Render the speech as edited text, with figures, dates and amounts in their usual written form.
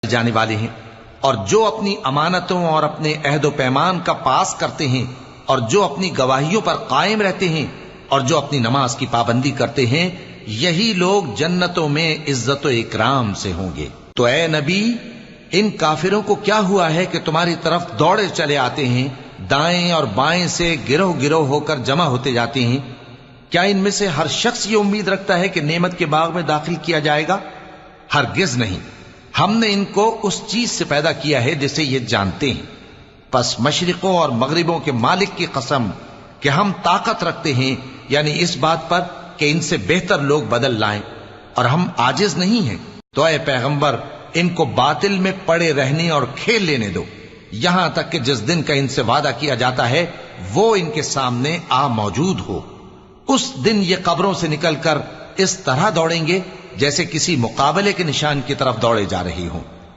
جانے والے ہیں، اور جو اپنی امانتوں اور اپنے عہد و پیمان کا پاس کرتے ہیں، اور جو اپنی گواہیوں پر قائم رہتے ہیں، اور جو اپنی نماز کی پابندی کرتے ہیں، یہی لوگ جنتوں میں عزت و اکرام سے ہوں گے۔ تو اے نبی، ان کافروں کو کیا ہوا ہے کہ تمہاری طرف دوڑے چلے آتے ہیں، دائیں اور بائیں سے گروہ گروہ ہو کر جمع ہوتے جاتے ہیں؟ کیا ان میں سے ہر شخص یہ امید رکھتا ہے کہ نعمت کے باغ میں داخل کیا جائے گا؟ ہرگز نہیں۔ ہم نے ان کو اس چیز سے پیدا کیا ہے جسے یہ جانتے ہیں۔ پس مشرقوں اور مغربوں کے مالک کی قسم کہ ہم طاقت رکھتے ہیں، یعنی اس بات پر کہ ان سے بہتر لوگ بدل لائیں، اور ہم عاجز نہیں ہیں۔ تو اے پیغمبر، ان کو باطل میں پڑے رہنے اور کھیل لینے دو، یہاں تک کہ جس دن کا ان سے وعدہ کیا جاتا ہے وہ ان کے سامنے آ موجود ہو۔ اس دن یہ قبروں سے نکل کر اس طرح دوڑیں گے جیسے کسی مقابلے کے نشان کی طرف دوڑے جا رہے ہوں۔